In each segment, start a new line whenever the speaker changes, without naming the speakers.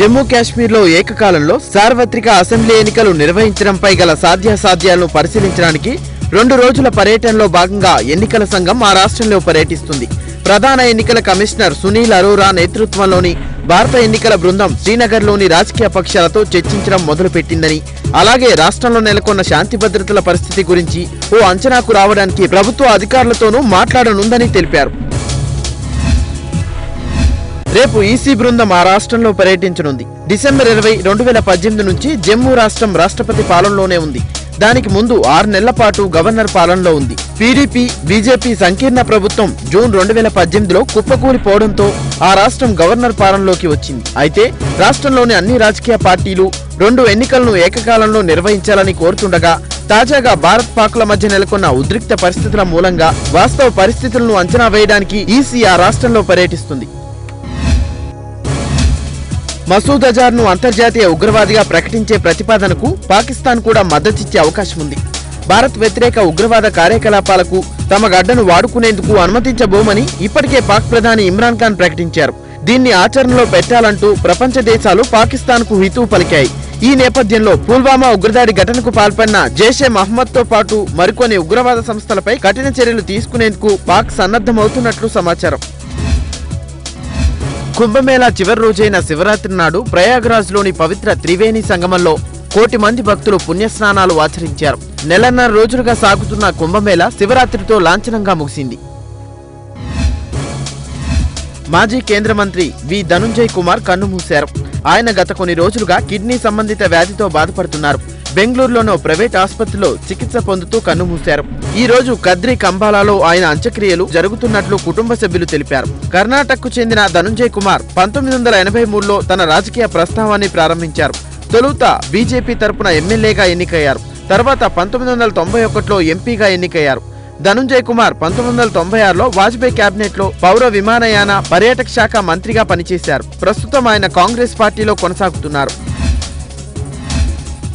జమ్మూ కాశ్మీర్లో ఏకకాలంలో సార్వత్రిక అసెంబ్లీ ఎన్నికలు నిర్వహించడంపై గల సాధ్యాసాధ్యాలను పరిశీలించడానికి 2 రోజుల పర్యటనలో భాగంగా ఎన్నికల సంఘం ఆ రాష్ట్రంలో పర్యటిస్తుంది. ప్రధాన ఎన్నికల కమిషనర్ సునీల్ అరోరా నేతృత్వంలోని భారత ఎన్నికల బృందం శ్రీనగర్లోని రాజకీయ పక్షాలతో చర్చించడం మొదలుపెట్టిందని, అలాగే రాష్ట్రంలో నెలకొన్న శాంతి భద్రతల పరిస్థితి గురించి ఓ అంచనాకు రావడానికి ప్రభుత్వ అధికారులతోనూ మాట్లాడనుందని తెలిపారు. రేపు ఈసీ బృందం ఆ రాష్ట్రంలో పర్యటించనుంది. డిసెంబర్ 20, 2018 నుంచి జమ్మూ రాష్ట్రం రాష్ట్రపతి పాలనలోనే ఉంది. దానికి ముందు 6 నెలల పాటు గవర్నర్ పాలనలో ఉంది. పీడీపీ, బీజేపీ సంకీర్ణ ప్రభుత్వం జూన్ 2018లో కుప్పకూలిపోవడంతో ఆ రాష్ట్రం గవర్నర్ పాలనలోకి వచ్చింది. అయితే రాష్ట్రంలోని అన్ని రాజకీయ పార్టీలు 2 ఎన్నికలను ఏకకాలంలో నిర్వహించాలని కోరుతుండగా, తాజాగా భారత్ పాక్ల మధ్య నెలకొన్న ఉద్రిక్త పరిస్థితుల మూలంగా వాస్తవ పరిస్థితులను అంచనా వేయడానికి ఈసీ ఆ రాష్ట్రంలో పర్యటిస్తుంది. మసూద్ అజార్ను అంతర్జాతీయ ఉగ్రవాదిగా ప్రకటించే ప్రతిపాదనకు పాకిస్తాన్ కూడా మద్దతిచ్చే అవకాశం ఉంది. భారత్ వ్యతిరేక ఉగ్రవాద కార్యకలాపాలకు తమ గడ్డను వాడుకునేందుకు అనుమతించబోమని ఇప్పటికే పాక్ ప్రధాని ఇమ్రాన్ ఖాన్ ప్రకటించారు. దీన్ని ఆచరణలో పెట్టాలంటూ ప్రపంచ దేశాలు పాకిస్తాన్కు హితవు పలికాయి. ఈ నేపథ్యంలో పుల్వామా ఉగ్రదాడి ఘటనకు పాల్పడిన జైషే మహమ్మద్తో పాటు మరికొన్ని ఉగ్రవాద సంస్థలపై కఠిన చర్యలు తీసుకునేందుకు పాక్ సన్నద్ధమవుతున్నట్లు సమాచారం. కుంభమేళా చివరి రోజైన శివరాత్రి నాడు ప్రయాగ్రాజ్లోని పవిత్ర త్రివేణి సంగమంలో 1 కోటి మంది భక్తులు పుణ్యస్నానాలు ఆచరించారు. 1.5 రోజులుగా సాగుతున్న కుంభమేళా శివరాత్రితో లాంఛనంగా ముగిసింది. మాజీ కేంద్ర మంత్రి వి ధనుంజయ్ కుమార్ కన్నుమూశారు. ఆయన గత కొన్ని రోజులుగా కిడ్నీ సంబంధిత వ్యాధితో బాధపడుతున్నారు. బెంగళూరులోని ప్రైవేట్ ఆసుపత్రిలో చికిత్స పొందుతూ కన్నుమూశారు. ఈ రోజు కద్రి కంబాలాలో ఆయన అంత్యక్రియలు జరుగుతున్నట్లు కుటుంబ సభ్యులు తెలిపారు. కర్ణాటకకు చెందిన ధనుంజయ్ కుమార్ 1983లో తన రాజకీయ ప్రస్థానాన్ని ప్రారంభించారు. తొలుత బీజేపీ తరపున ఎమ్మెల్యేగా ఎన్నికయ్యారు. తర్వాత 1991లో ఎంపీగా ఎన్నికయ్యారు. ధనుంజయ్ కుమార్ 1996లో వాజ్పేయి కేబినెట్లో పౌర విమానయాన పర్యాటక శాఖ మంత్రిగా పనిచేశారు. ప్రస్తుతం ఆయన కాంగ్రెస్ పార్టీలో కొనసాగుతున్నారు.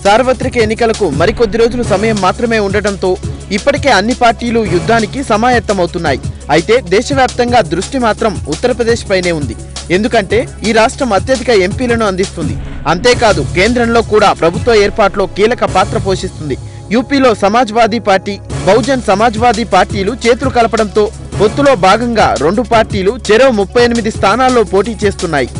సార్వత్రిక ఎన్నికలకు మరికొద్ది రోజులు సమయం మాత్రమే ఉండటంతో ఇప్పటికే అన్ని పార్టీలు యుద్ధానికి సమాయత్తమవుతున్నాయి. అయితే దేశవ్యాప్తంగా దృష్టి మాత్రం ఉత్తరప్రదేశ్ పైనే ఉంది. ఎందుకంటే ఈ రాష్ట్రం అత్యధిక ఎంపీలను అందిస్తుంది. అంతేకాదు కేంద్రంలో కూడా ప్రభుత్వ ఏర్పాటులో కీలక పాత్ర పోషిస్తుంది. యూపీలో సమాజ్వాదీ పార్టీ, బహుజన్ సమాజ్వాదీ పార్టీలు చేతులు కలపడంతో పొత్తులో భాగంగా 2 పార్టీలు చెరో 38 స్థానాల్లో పోటీ చేస్తున్నాయి.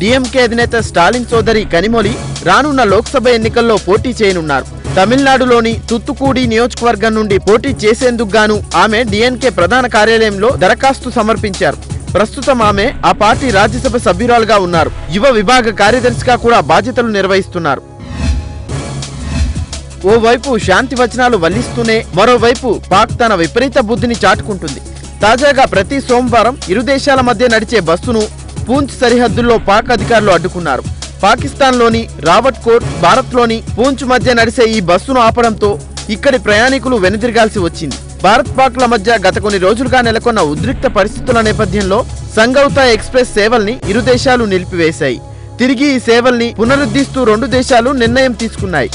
డీఎంకే అధినేత స్టాలిన్ సోదరి కనిమొళి రానున్న లోక్సభ ఎన్నికల్లో పోటీ చేయనున్నారు. తమిళనాడులోని తుత్తుకూడి నియోజకవర్గం నుండి పోటీ చేసేందుకు గాను ఆమె డీఎంకే ప్రధాన కార్యాలయంలో దరఖాస్తు సమర్పించారు. ప్రస్తుతం ఆమె ఆ పార్టీ రాజ్యసభ సభ్యురాలుగా ఉన్నారు. యువ విభాగ కార్యదర్శిగా కూడా బాధ్యతలు నిర్వహిస్తున్నారు. ఓవైపు శాంతి వచనాలు వల్లిస్తూనే మరోవైపు పాక్ తన విపరీత బుద్ధిని చాటుకుంటుంది. తాజాగా ప్రతి సోమవారం ఇరు దేశాల మధ్య నడిచే బస్సును పూంచ్ సరిహద్దుల్లో పాక్ అధికారులు అడ్డుకున్నారు. పాకిస్తాన్లోని రావట్కోట్, భారత్లోని పూంచ్ మధ్య నడిచే ఈ బస్సును ఆపడంతో ఇక్కడి ప్రయాణికులు వెనుదిరగాల్సి వచ్చింది. భారత్ పాక్ల మధ్య గత కొన్ని రోజులుగా నెలకొన్న ఉద్రిక్త పరిస్థితుల నేపథ్యంలో సంగౌతా ఎక్స్ప్రెస్ సేవల్ని ఇరు దేశాలు నిలిపివేశాయి. తిరిగి ఈ సేవల్ని పునరుద్ధరిస్తూ 2 దేశాలు నిర్ణయం తీసుకున్నాయి.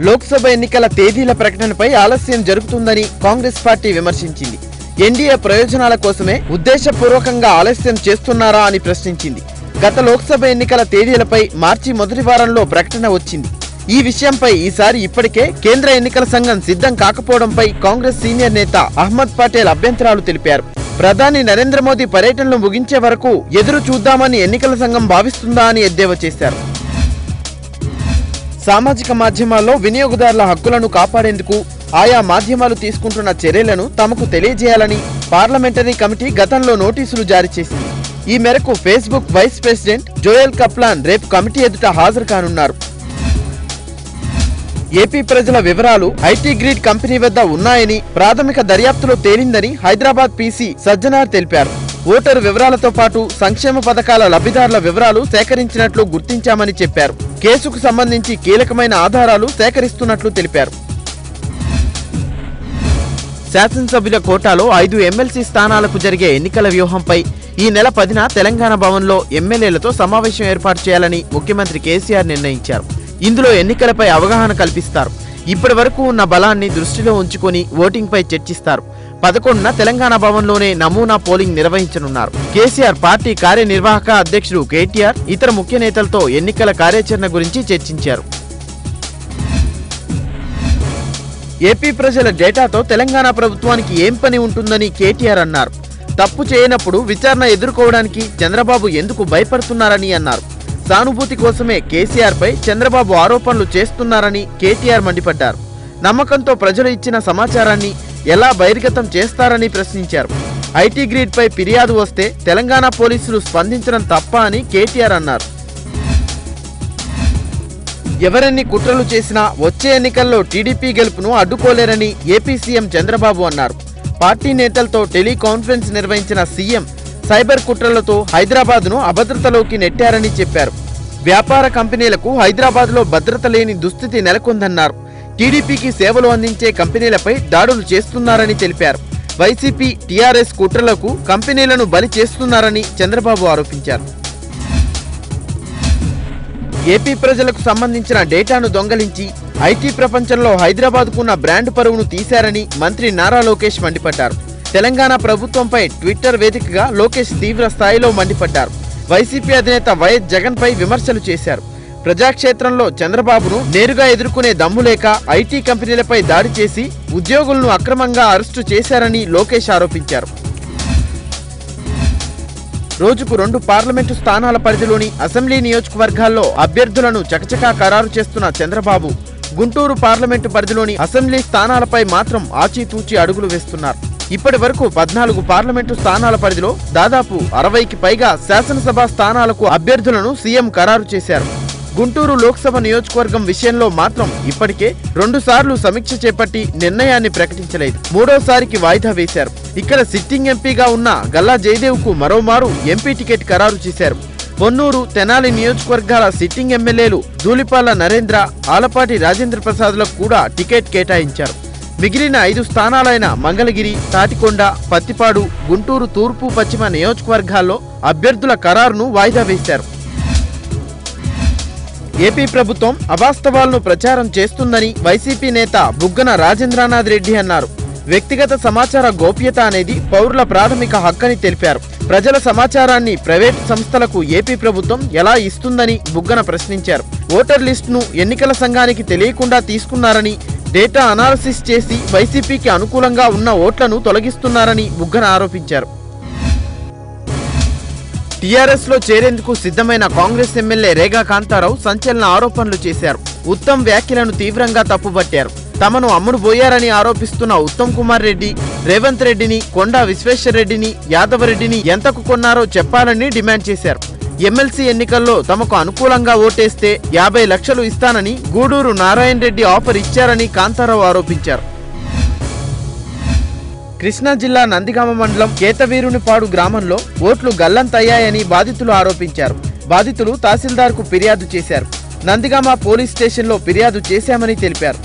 లోక్సభ ఎన్నికల తేదీల ప్రకటనపై ఆలస్యం జరుగుతుందని కాంగ్రెస్ పార్టీ విమర్శించింది. ఎన్డీఏ ప్రయోజనాల కోసమే ఉద్దేశపూర్వకంగా ఆలస్యం చేస్తున్నారా అని ప్రశ్నించింది. గత లోక్సభ ఎన్నికల తేదీలపై మార్చి మొదటి వారంలో ప్రకటన వచ్చింది. ఈ విషయంపై ఈసారి ఇప్పటికే కేంద్ర ఎన్నికల సంఘం సిద్ధం కాకపోవడంపై కాంగ్రెస్ సీనియర్ నేత అహ్మద్ పటేల్ అభ్యంతరాలు తెలిపారు. ప్రధాని నరేంద్ర మోదీ పర్యటనలు ముగించే వరకు ఎదురు చూద్దామని ఎన్నికల సంఘం భావిస్తుందా అని ఎద్దేవా చేశారు. సామాజిక మాధ్యమాల్లో వినియోగదారుల హక్కులను కాపాడేందుకు ఆయా మాధ్యమాలు తీసుకుంటున్న చర్యలను తమకు తెలియజేయాలని పార్లమెంటరీ కమిటీ గతంలో నోటీసులు జారీ చేసింది. ఈ మేరకు Facebook vice president Joel Kaplan రేపు కమిటీ ఎదుట హాజరు కానున్నారు. ఏపీ ప్రజల వివరాలు ఐటీ గ్రిడ్ కంపెనీ వద్ద ఉన్నాయని ప్రాథమిక దర్యాప్తులో తేలిందని హైదరాబాద్ పీసీ సజ్జనార్ తెలిపారు. ఓటరు వివరాలతో పాటు సంక్షేమ పథకాల లబ్ధిదారుల వివరాలు సేకరించినట్లు గుర్తించామని చెప్పారు. కేసుకు సంబంధించి కీలకమైన ఆధారాలు సేకరిస్తున్నట్లు తెలిపారు. శాసనసభ్యుల కోటాలో 5 ఎమ్మెల్సీ స్థానాలకు జరిగే ఎన్నికల వ్యూహంపై ఈ నెల 10న తెలంగాణ భవన్లో ఎమ్మెల్యేలతో సమావేశం ఏర్పాటు చేయాలని ముఖ్యమంత్రి కేసీఆర్ నిర్ణయించారు. ఇందులో ఎన్నికలపై అవగాహన కల్పిస్తారు. ఇప్పటి వరకు ఉన్న బలాన్ని దృష్టిలో ఉంచుకొని ఓటింగ్పై చర్చిస్తారు. 11న తెలంగాణ భవన్లోనే నమూనా పోలింగ్ నిర్వహించనున్నారు. కేసీఆర్ పార్టీ కార్యనిర్వాహక అధ్యక్షుడు కేటీఆర్ ఇతర ముఖ్య నేతలతో ఎన్నికల కార్యాచరణ గురించి చర్చించారు. ఏపీ ప్రజల డేటాతో తెలంగాణ ప్రభుత్వానికి ఏం పని ఉంటుందని కేటీఆర్ అన్నారు. తప్పు చేయనప్పుడు విచారణ ఎదుర్కోవడానికి చంద్రబాబు ఎందుకు భయపడుతున్నారని అన్నారు. సానుభూతి కోసమే కేసీఆర్ పై చంద్రబాబు ఆరోపణలు చేస్తున్నారని కేటీఆర్ మండిపడ్డారు. నమ్మకంతో ప్రజలు ఇచ్చిన సమాచారాన్ని ఎలా బహిర్గతం చేస్తారని ప్రశ్నించారు. ఐటీ గ్రిడ్ పై ఫిర్యాదు వస్తే తెలంగాణ పోలీసులు స్పందించడం తప్ప అని కేటీఆర్ అన్నారు. ఎవరెన్ని కుట్రలు చేసినా వచ్చే ఎన్నికల్లో టీడీపీ గెలుపును అడ్డుకోలేరని ఏపీ సీఎం చంద్రబాబు అన్నారు. పార్టీ నేతలతో టెలికాన్ఫరెన్స్ నిర్వహించిన సీఎం సైబర్ కుట్రలతో హైదరాబాద్ను అభద్రతలోకి నెట్టారని చెప్పారు. వ్యాపార కంపెనీలకు హైదరాబాద్లో భద్రత లేని దుస్థితి నెలకొందన్నారు. టీడీపీకి సేవలు అందించే కంపెనీలపై దాడులు చేస్తున్నారని తెలిపారు. వైసీపీ టీఆర్ఎస్ కుట్రలకు కంపెనీలను బలి చేస్తున్నారని చంద్రబాబు ఆరోపించారు. ఏపీ ప్రజలకు సంబంధించిన డేటాను దొంగలించి ఐటీ ప్రపంచంలో హైదరాబాద్కున్న బ్రాండ్ పరువును తీశారని మంత్రి నారా లోకేష్ మండిపడ్డారు. తెలంగాణ ప్రభుత్వంపై ట్విట్టర్ వేదికగా లోకేష్ తీవ్ర స్థాయిలో మండిపడ్డారు. వైసీపీ అధినేత వైఎస్ జగన్ పై విమర్శలు చేశారు. ప్రజాక్షేత్రంలో చంద్రబాబును నేరుగా ఎదుర్కొనే దమ్ము లేక ఐటీ కంపెనీలపై దాడి చేసి ఉద్యోగులను అక్రమంగా అరెస్టు చేశారని లోకేష్ ఆరోపించారు. రోజుకు 2 పార్లమెంటు స్థానాల పరిధిలోని అసెంబ్లీ నియోజకవర్గాల్లో అభ్యర్థులను చకచకా ఖరారు చేస్తున్న చంద్రబాబు గుంటూరు పార్లమెంటు పరిధిలోని అసెంబ్లీ స్థానాలపై మాత్రం ఆచితూచి అడుగులు వేస్తున్నారు. ఇప్పటి వరకు 14 పార్లమెంటు స్థానాల పరిధిలో దాదాపు 60కి పైగా శాసనసభ స్థానాలకు అభ్యర్థులను సీఎం ఖరారు చేశారు. గుంటూరు లోక్సభ నియోజకవర్గం విషయంలో మాత్రం ఇప్పటికే 2 సార్లు సమీక్ష చేపట్టి నిర్ణయాన్ని ప్రకటించలేదు. 3వసారికి వాయిదా వేశారు. ఇక్కడ సిట్టింగ్ ఎంపీగా ఉన్న గల్లా జయదేవ్కు మరోమారు ఎంపీ టికెట్ ఖరారు చేశారు. పొన్నూరు, తెనాలి నియోజకవర్గాల సిట్టింగ్ ఎమ్మెల్యేలు ధూళిపాల నరేంద్ర, ఆలపాటి రాజేంద్ర ప్రసాద్లకు కూడా టికెట్ కేటాయించారు. మిగిలిన 5 స్థానాలైన మంగళగిరి, తాటికొండ, పత్తిపాడు, గుంటూరు తూర్పు, పశ్చిమ నియోజకవర్గాల్లో అభ్యర్థుల ఖరారును వాయిదా వేశారు. ఏపీ ప్రభుత్వం అవాస్తవాలను ప్రచారం చేస్తుందని వైసీపీ నేత బుగ్గన రాజేంద్రనాథ్ రెడ్డి అన్నారు. వ్యక్తిగత సమాచార గోప్యత అనేది పౌరుల ప్రాథమిక హక్కని తెలిపారు. ప్రజల సమాచారాన్ని ప్రైవేటు సంస్థలకు ఏపీ ప్రభుత్వం ఎలా ఇస్తుందని బుగ్గన ప్రశ్నించారు. ఓటర్ లిస్టును ఎన్నికల సంఘానికి తెలియకుండా తీసుకున్నారని, డేటా అనాలిసిస్ చేసి వైసీపీకి అనుకూలంగా ఉన్న ఓట్లను తొలగిస్తున్నారని బుగ్గన ఆరోపించారు. టీఆర్ఎస్ లో చేరేందుకు సిద్ధమైన కాంగ్రెస్ ఎమ్మెల్యే రేగా కాంతారావు సంచలన ఆరోపణలు చేశారు. ఉత్తమ్ వ్యాఖ్యలను తీవ్రంగా తప్పుపట్టారు. తమను అమ్ముడుపోయారని ఆరోపిస్తున్న ఉత్తమ్ కుమార్ రెడ్డి, రేవంత్ రెడ్డిని, కొండా విశ్వేశ్వర్ రెడ్డిని, యాదవ్ రెడ్డిని ఎంతకు కొన్నారో చెప్పాలని డిమాండ్ చేశారు. ఎమ్మెల్సీ ఎన్నికల్లో తమకు అనుకూలంగా ఓటేస్తే 50 లక్షలు ఇస్తానని గూడూరు నారాయణ రెడ్డి ఆఫర్ ఇచ్చారని కాంతారావు ఆరోపించారు. కృష్ణా జిల్లా నందిగామ మండలం కేతవీరునిపాడు గ్రామంలో ఓట్లు గల్లంతయ్యాయని బాధితులు ఆరోపించారు. బాధితులు తహసీల్దార్కు ఫిర్యాదు చేశారు. నందిగామ పోలీస్ స్టేషన్లో ఫిర్యాదు చేశామని తెలిపారు.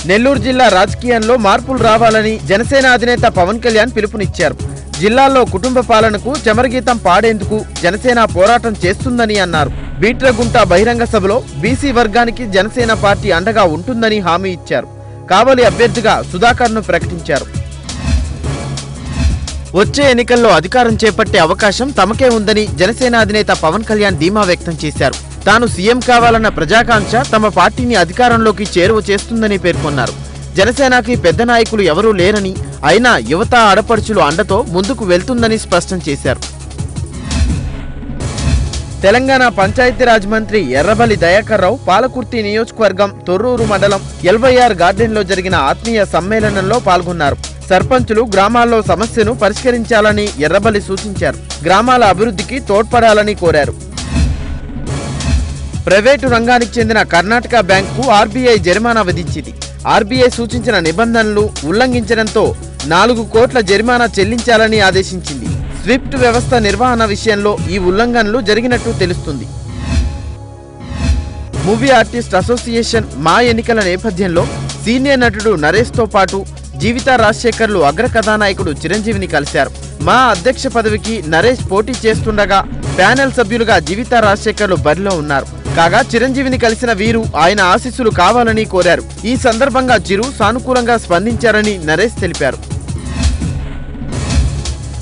నెల్లూరు జిల్లా రాజకీయంలో మార్పులు రావాలని జనసేన అధినేత పవన్ కళ్యాణ్ పిలుపునిచ్చారు. జిల్లాలో కుటుంబ పాలనకు చమరగీతం పాడేందుకు జనసేన పోరాటం చేస్తుందని అన్నారు. బీట్రగుంట బహిరంగ సభలో బీసీ వర్గానికి జనసేన పార్టీ అండగా ఉంటుందని హామీ ఇచ్చారు. కావలి అభ్యర్థిగా సుధాకర్ను ప్రకటించారు. వచ్చే ఎన్నికల్లో అధికారం చేపట్టే అవకాశం తమకే ఉందని జనసేన అధినేత పవన్ కళ్యాణ్ ధీమా వ్యక్తం చేశారు. తాను సీఎం కావాలన్న ప్రజాకాంక్ష తమ పార్టీని అధికారంలోకి చేరువ చేస్తుందని పేర్కొన్నారు. జనసేనకి పెద్ద నాయకులు ఎవరూ లేరని, అయినా యువత ఆడపడుచులు అండతో ముందుకు వెళ్తుందని స్పష్టం చేశారు. తెలంగాణ పంచాయతీరాజ్ మంత్రి ఎర్రబెల్లి దయాకర్ రావు పాలకుర్తి నియోజకవర్గం తొర్రూరు మండలం ఎల్వైఆర్ గార్డెన్లో జరిగిన ఆత్మీయ సమ్మేళనంలో పాల్గొన్నారు. సర్పంచులు గ్రామాల్లో సమస్యను పరిష్కరించాలని ఎర్రబెల్లి సూచించారు. గ్రామాల అభివృద్ధికి తోడ్పడాలని కోరారు. ప్రైవేటు రంగానికి చెందిన కర్ణాటక బ్యాంకు ఆర్బీఐ జరిమానా విధించింది. ఆర్బీఐ సూచించిన నిబంధనలు ఉల్లంఘించడంతో 4 కోట్ల జరిమానా చెల్లించాలని ఆదేశించింది. స్విఫ్ట్ వ్యవస్థ నిర్వహణ విషయంలో ఈ ఉల్లంఘనలు జరిగినట్టు తెలుస్తుంది. మూవీ ఆర్టిస్ట్ అసోసియేషన్ మా ఎన్నికల నేపథ్యంలో సీనియర్ నటుడు నరేష్తో పాటు జీవిత రాజశేఖర్లు అగ్ర కథానాయకుడు చిరంజీవిని కలిశారు. మా అధ్యక్ష పదవికి నరేష్ పోటీ చేస్తుండగా ప్యానెల్ సభ్యులుగా జీవిత రాజశేఖర్లు బరిలో ఉన్నారు. కాగా చిరంజీవిని కలిసిన వీరు ఆయన ఆశీస్సులు కావాలని కోరారు. ఈ సందర్భంగా చిరు సానుకూలంగా స్పందించారని నరేష్ తెలిపారు.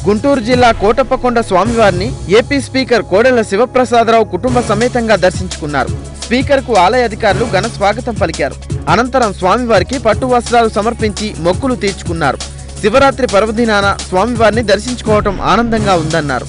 గుంటూరు జిల్లా కోటప్పకొండ స్వామివారిని ఏపీ స్పీకర్ కోడెల శివప్రసాదరావు కుటుంబ సమేతంగా దర్శించుకున్నారు. స్పీకర్కు ఆలయ అధికారులు ఘన స్వాగతం పలికారు. అనంతరం స్వామివారికి పట్టు వస్త్రాలు సమర్పించి మొక్కులు తీర్చుకున్నారు. శివరాత్రి పర్వదినాన స్వామివారిని దర్శించుకోవటం ఆనందంగా ఉందన్నారు.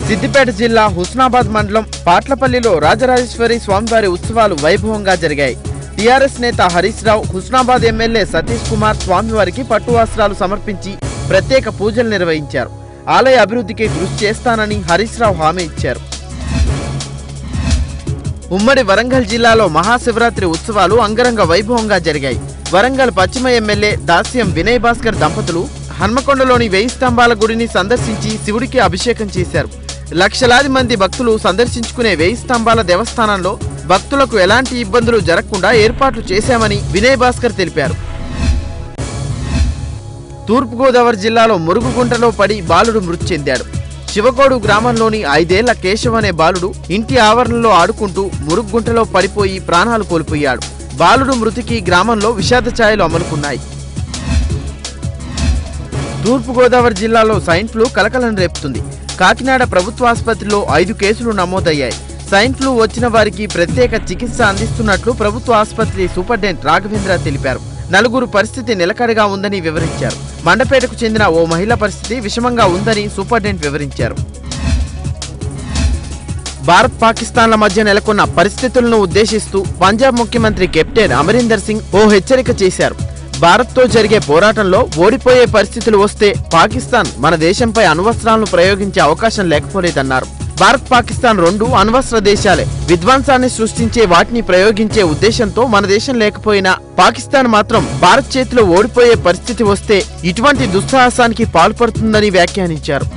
సిద్దిపేట జిల్లా హుస్నాబాద్ మండలం పాట్లపల్లిలో రాజరాజేశ్వరి స్వామివారి ఉత్సవాలు వైభవంగా జరిగాయి. టీఆర్ఎస్ నేత హరీష్ రావు, హుస్నాబాద్ ఎమ్మెల్యే సతీష్ కుమార్ స్వామివారికి పట్టు వస్త్రాలు సమర్పించి ప్రత్యేక పూజలు నిర్వహించారు. ఆలయ అభివృద్ధికి కృషి చేస్తానని హరీష్ రావు హామీ ఇచ్చారు. ఉమ్మడి వరంగల్ జిల్లాలో మహాశివరాత్రి ఉత్సవాలు అంగరంగ వైభవంగా జరిగాయి. వరంగల్ పశ్చిమ ఎమ్మెల్యే దాస్యం వినయ్ భాస్కర్ దంపతులు హన్మకొండలోని 1000 స్తంభాల గుడిని సందర్శించి శివుడికి అభిషేకం చేశారు. లక్షలాది మంది భక్తులు సందర్శించుకునే 1000 స్తంభాల దేవస్థానంలో భక్తులకు ఎలాంటి ఇబ్బందులు జరగకుండా ఏర్పాట్లు చేశామని వినయ్ భాస్కర్ తెలిపారు. తూర్పుగోదావరి జిల్లాలో మురుగుగుంటలో పడి బాలుడు మృతి చెందాడు. శివకోడు గ్రామంలోని 5 ఏళ్ల కేశవ్ అనే బాలుడు ఇంటి ఆవరణలో ఆడుకుంటూ మురుగుగుంటలో పడిపోయి ప్రాణాలు కోల్పోయాడు. బాలుడు మృతికి గ్రామంలో విషాద ఛాయలు అమలుకున్నాయి. తూర్పుగోదావరి జిల్లాలో స్వైన్ ఫ్లూ కలకలం రేపుతుంది. కాకినాడ ప్రభుత్వ ఆసుపత్రిలో 5 కేసులు నమోదయ్యాయి. స్వైన్ ఫ్లూ వచ్చిన వారికి ప్రత్యేక చికిత్స అందిస్తున్నట్లు ప్రభుత్వ ఆసుపత్రి సూపరింటెండెంట్ రాఘవేంద్ర తెలిపారు. 4 పరిస్థితి నిలకడగా ఉందని వివరించారు. మండపేటకు చెందిన ఓ మహిళ పరిస్థితి విషమంగా ఉందని సూపరింటెండెంట్ వివరించారు. భారత్ పాకిస్తాన్ల మధ్య నెలకొన్న పరిస్థితులను ఉద్దేశిస్తూ పంజాబ్ ముఖ్యమంత్రి కెప్టెన్ అమరీందర్ సింగ్ ఓ హెచ్చరిక చేశారు. భారత్తో జరిగే పోరాటంలో ఓడిపోయే పరిస్థితులు వస్తే పాకిస్తాన్ మన దేశంపై అణ్వస్త్రాలను ప్రయోగించే అవకాశం లేకపోలేదన్నారు. భారత్ పాకిస్తాన్ 2 అణ్వస్త్ర దేశాలే. విధ్వంసాన్ని సృష్టించే వాటిని ప్రయోగించే ఉద్దేశంతో మన దేశం లేకపోయినా పాకిస్తాన్ మాత్రం భారత్ చేతిలో ఓడిపోయే పరిస్థితి వస్తే ఇటువంటి దుస్సాహసానికి పాల్పడుతుందని వ్యాఖ్యానించారు.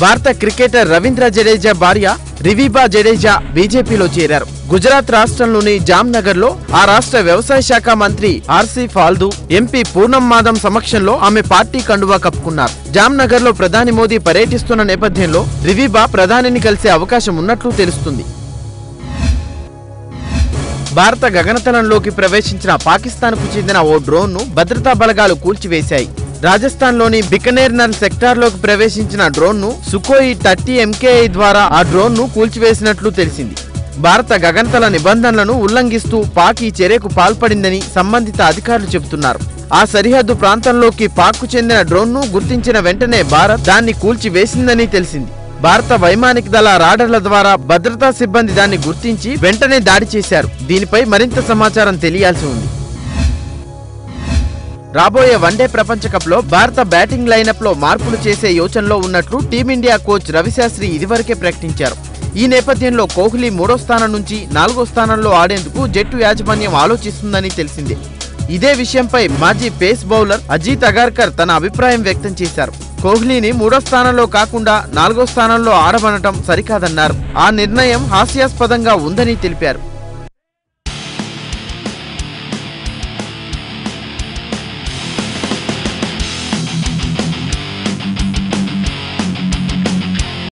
భారత క్రికెటర్ రవీంద్ర జడేజా భార్య రివీబా జడేజా బీజేపీలో చేరారు. గుజరాత్ రాష్ట్రంలోని జామ్నగర్ లో ఆ రాష్ట్ర వ్యవసాయ శాఖ మంత్రి ఆర్సీ ఫాల్దు, ఎంపీ పూర్ణం మాధవ్ సమక్షంలో ఆమె పార్టీ కండువా కప్పుకున్నారు. జామ్నగర్ లో ప్రధాని మోదీ పర్యటిస్తున్న నేపథ్యంలో రివీబా ప్రధానిని కలిసే అవకాశం ఉన్నట్లు తెలుస్తుంది. భారత గగనతలంలోకి ప్రవేశించిన పాకిస్తాన్కు చెందిన ఓ డ్రోన్ ను భద్రతా బలగాలు కూల్చివేశాయి. రాజస్థాన్లోని బికనేర్నల్ సెక్టార్లోకి ప్రవేశించిన డ్రోన్ ను సుఖోయి 30 MKI ద్వారా ఆ డ్రోన్ ను కూల్చివేసినట్లు తెలిసింది. భారత గగనతల నిబంధనలను ఉల్లంఘిస్తూ పాక్ ఈ చర్యకు పాల్పడిందని సంబంధిత అధికారులు చెబుతున్నారు. ఆ సరిహద్దు ప్రాంతంలోకి పాక్కు చెందిన డ్రోన్ ను గుర్తించిన వెంటనే భారత్ దాన్ని కూల్చివేసిందని తెలిసింది. భారత వైమానిక దళ రాడర్ల ద్వారా భద్రతా సిబ్బంది దాన్ని గుర్తించి వెంటనే దాడి చేశారు. దీనిపై మరింత సమాచారం తెలియాల్సి ఉంది. రాబోయే వన్డే ప్రపంచ కప్ లో భారత బ్యాటింగ్ లైనప్ లో మార్పులు చేసే యోచనలో ఉన్నట్లు టీమిండియా కోచ్ రవిశాస్త్రి ఇదివరకే ప్రకటించారు. ఈ నేపథ్యంలో కోహ్లీ 3వ స్థానం నుంచి 4వ స్థానంలో ఆడేందుకు జట్టు యాజమాన్యం ఆలోచిస్తుందని తెలిసింది. ఇదే విషయంపై మాజీ పేస్ బౌలర్ అజిత్ అగార్కర్ తన అభిప్రాయం వ్యక్తం చేశారు. కోహ్లీని 3వ స్థానంలో కాకుండా 4వ స్థానంలో ఆడమనటం సరికాదన్నారు. ఆ నిర్ణయం హాస్యాస్పదంగా ఉందని తెలిపారు.